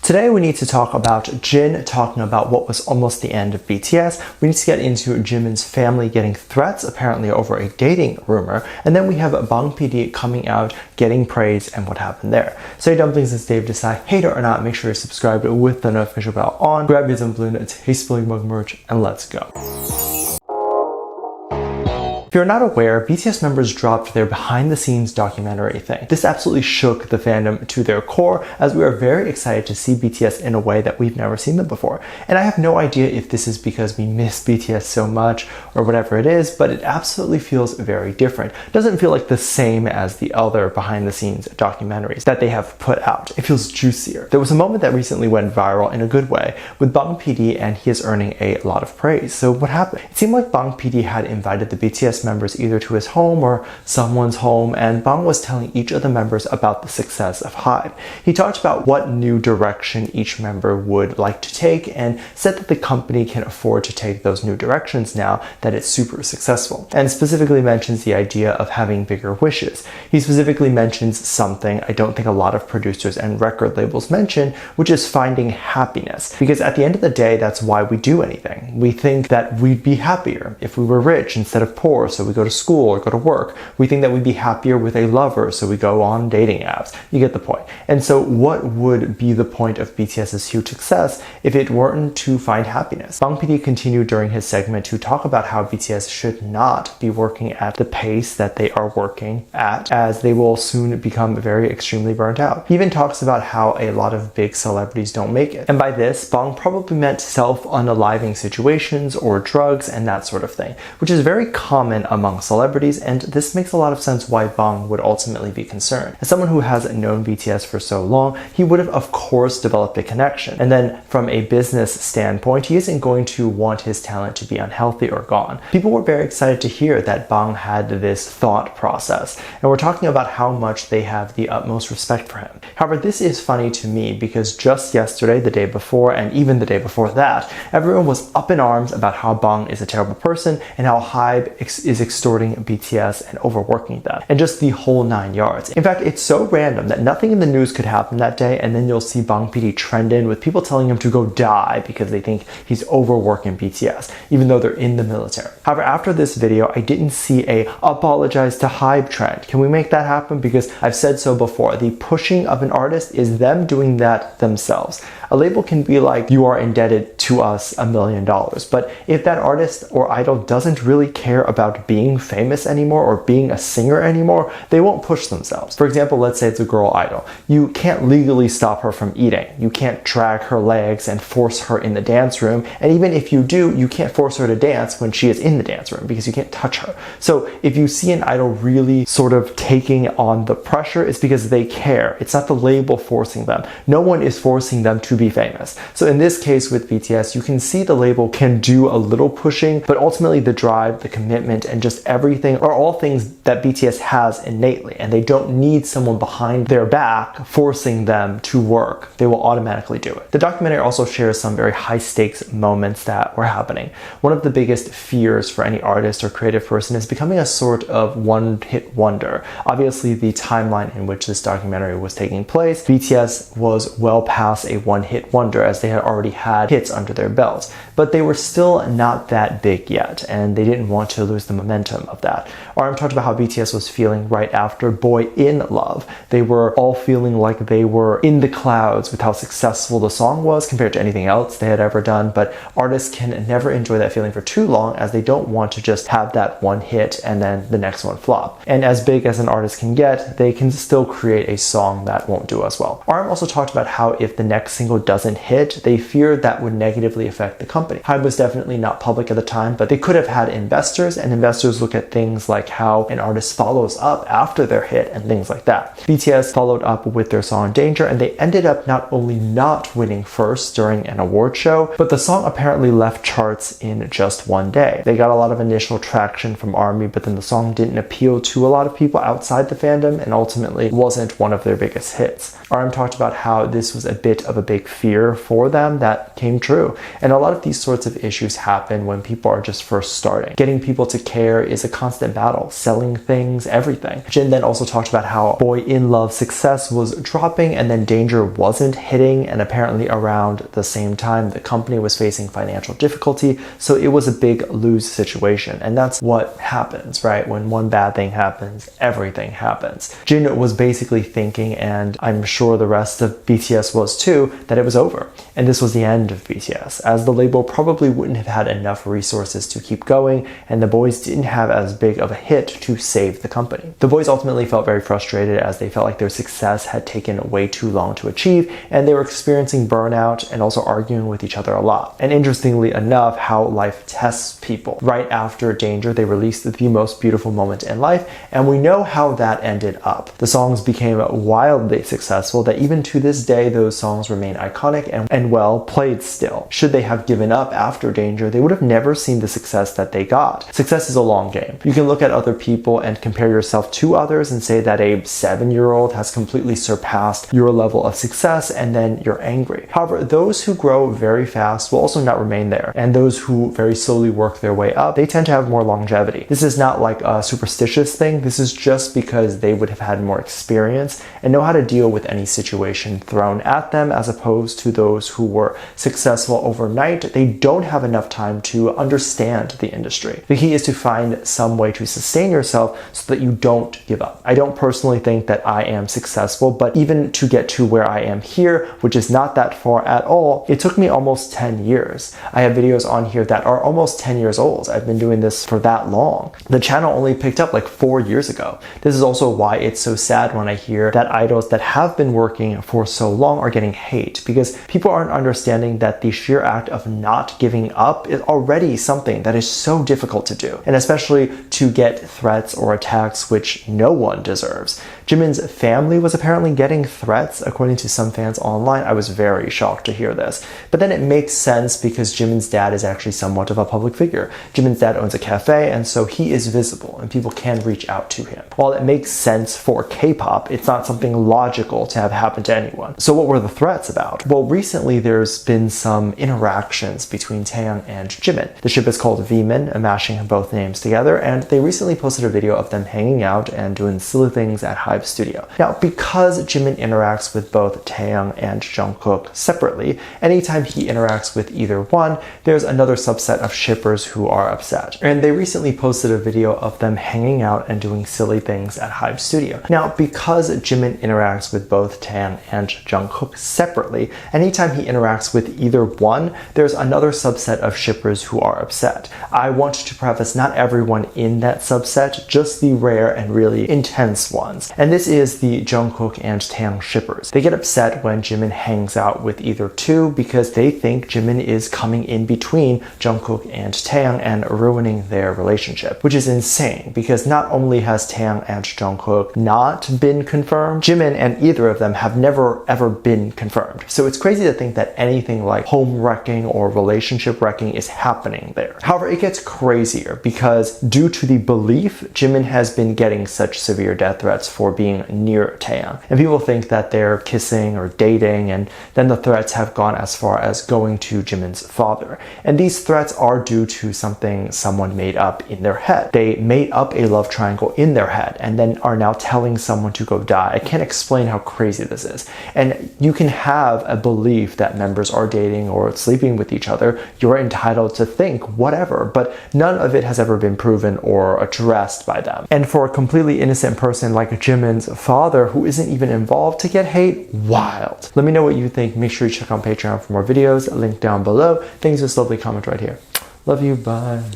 Today we need to talk about Jin talking about what was almost the end of BTS. We need to get into Jimin's family getting threats, apparently over a dating rumor. And then we have Bang PD coming out, getting praise, and what happened there. So hey Dumplings, it's Dave. Decide hate it or not, make sure you're subscribed with the notification bell on. Grab your dumpling, taste spilling mug merch, and let's go. If you're not aware, BTS members dropped their behind-the-scenes documentary thing. This absolutely shook the fandom to their core, as we are very excited to see BTS in a way that we've never seen them before. And I have no idea if this is because we miss BTS so much or whatever it is, but it absolutely feels very different. It doesn't feel like the same as the other behind-the-scenes documentaries that they have put out. It feels juicier. There was a moment that recently went viral in a good way with Bang PD, and he is earning a lot of praise. So what happened? It seemed like Bang PD had invited the BTS members either to his home or someone's home, and Bang was telling each of the members about the success of HYBE. He talked about what new direction each member would like to take and said that the company can afford to take those new directions now that it's super successful, and specifically mentions the idea of having bigger wishes. He specifically mentions something I don't think a lot of producers and record labels mention, which is finding happiness, because at the end of the day, that's why we do anything. We think that we'd be happier if we were rich instead of poor, so we go to school or go to work. We think that we'd be happier with a lover, so we go on dating apps. You get the point. And so what would be the point of BTS's huge success if it weren't to find happiness? Bang PD continued during his segment to talk about how BTS should not be working at the pace that they are working at, as they will soon become very extremely burnt out. He even talks about how a lot of big celebrities don't make it. And by this, Bang probably meant self-unaliving situations or drugs and that sort of thing, which is very common among celebrities, and this makes a lot of sense why Bang would ultimately be concerned. As someone who has known BTS for so long, he would have of course developed a connection. And then from a business standpoint, he isn't going to want his talent to be unhealthy or gone. People were very excited to hear that Bang had this thought process, and we're talking about how much they have the utmost respect for him. However, this is funny to me because just yesterday, the day before, and even the day before that, everyone was up in arms about how Bang is a terrible person and how HYBE is extorting BTS and overworking them, and just the whole 9 yards. In fact, it's so random that nothing in the news could happen that day, and then you'll see Bang PD trending with people telling him to go die because they think he's overworking BTS, even though they're in the military. However, after this video, I didn't see a apologize to HYBE trend. Can we make that happen? Because I've said so before, the pushing of an artist is them doing that themselves. A label can be like, you are indebted to us $1 million, but if that artist or idol doesn't really care about being famous anymore or being a singer anymore, they won't push themselves. For example, let's say it's a girl idol. You can't legally stop her from eating. You can't drag her legs and force her in the dance room, and even if you do, you can't force her to dance when she is in the dance room because you can't touch her. So if you see an idol really sort of taking on the pressure, it's because they care. It's not the label forcing them. No one is forcing them to be famous. So in this case with BTS, you can see the label can do a little pushing, but ultimately the drive, the commitment, and just everything are all things that BTS has innately, and they don't need someone behind their back forcing them to work. They will automatically do it. The documentary also shares some very high stakes moments that were happening. One of the biggest fears for any artist or creative person is becoming a sort of one-hit wonder. Obviously, the timeline in which this documentary was taking place, BTS was well past a one-hit wonder, as they had already had hits under their belts, but they were still not that big yet, and they didn't want to lose the momentum of that. RM talked about how BTS was feeling right after Boy in Love. They were all feeling like they were in the clouds with how successful the song was compared to anything else they had ever done, but artists can never enjoy that feeling for too long, as they don't want to just have that one hit and then the next one flop. And as big as an artist can get, they can still create a song that won't do as well. RM also talked about how if the next single doesn't hit, they feared that would negatively affect the company. HYBE was definitely not public at the time, but they could have had investors, and investors look at things like how an artist follows up after their hit and things like that. BTS followed up with their song Danger, and they ended up not only not winning first during an award show, but the song apparently left charts in just one day. They got a lot of initial traction from ARMY, but then the song didn't appeal to a lot of people outside the fandom and ultimately wasn't one of their biggest hits. RM talked about how this was a bit of a big fear for them that came true. And a lot of these sorts of issues happen when people are just first starting. Getting people to care is a constant battle, selling things, everything. Jin then also talked about how Boy in Love success was dropping and then Danger wasn't hitting, and apparently around the same time the company was facing financial difficulty, so it was a big lose situation. And that's what happens, right? When one bad thing happens, everything happens. Jin was basically thinking, and I'm sure the rest of BTS was too, that it was over. And this was the end of BTS, as the label probably wouldn't have had enough resources to keep going, and the boys didn't have as big of a hit to save the company. The boys ultimately felt very frustrated as they felt like their success had taken way too long to achieve, and they were experiencing burnout and also arguing with each other a lot. And interestingly enough, how life tests people. Right after Danger, they released The Most Beautiful Moment in Life, and we know how that ended up. The songs became wildly successful that even to this day, those songs remain iconic and well played still. Should they have given up after Danger, they would have never seen the success that they got. Success is a long game. You can look at other people and compare yourself to others and say that a 7-year-old has completely surpassed your level of success, and then you're angry. However, those who grow very fast will also not remain there, and those who very slowly work their way up, they tend to have more longevity. This is not like a superstitious thing. This is just because they would have had more experience and know how to deal with any situation thrown at them, as opposed to those who were successful overnight. They don't have enough time to understand the industry. The key is to find some way to sustain yourself so that you don't give up. I don't personally think that I am successful, but even to get to where I am here, which is not that far at all, it took me almost 10 years. I have videos on here that are almost 10 years old. I've been doing this for that long. The channel only picked up like 4 years ago. This is also why it's so sad when I hear that idols that have been working for so long are getting hate, because people aren't understanding that the sheer act of not giving up is already something that is so difficult to do, and especially to get threats or attacks which no one deserves. Jimin's family was apparently getting threats, according to some fans online. I was very shocked to hear this. But then it makes sense because Jimin's dad is actually somewhat of a public figure. Jimin's dad owns a cafe, and so he is visible and people can reach out to him. While it makes sense for K-pop, it's not something logical to have happen to anyone. So what were the threats about? Well, recently there's been some interactions between Taeyang and Jimin. The ship is called Jimin, mashing both names together, and they recently posted a video of them hanging out and doing silly things at HYBE studio. Now, because Jimin interacts with both Taeyang and Jungkook separately, anytime he interacts with either one, there's another subset of shippers who are upset. And they recently posted a video of them hanging out and doing silly things at HYBE studio. Now, because Jimin interacts with both Taeyang and Jungkook separately, anytime he interacts with either one, there's another subset of shippers who are upset. I want to preface not everyone in that subset, just the rare and really intense ones. And this is the Jungkook and Taeyang shippers. They get upset when Jimin hangs out with either two because they think Jimin is coming in between Jungkook and Taeyang and ruining their relationship, which is insane because not only has Taeyang and Jungkook not been confirmed, Jimin and either of them have never ever been confirmed. So it's crazy to think that anything like home wrecking or relationship wrecking is happening there. However, it gets crazier because due to the belief, Jimin has been getting such severe death threats for being near Taeyang. And people think that they're kissing or dating, and then the threats have gone as far as going to Jimin's father. And these threats are due to something someone made up in their head. They made up a love triangle in their head and then are now telling someone to go die. I can't explain how crazy this is. And you can have a belief that members are dating or sleeping with each other. You're entitled to think whatever, but none of it has ever been proven or addressed by them. And for a completely innocent person like Jimin's father, who isn't even involved, to get hate, wild. Let me know what you think. Make sure you check out Patreon for more videos. Link down below. Thanks, just lovely comment right here. Love you, bye.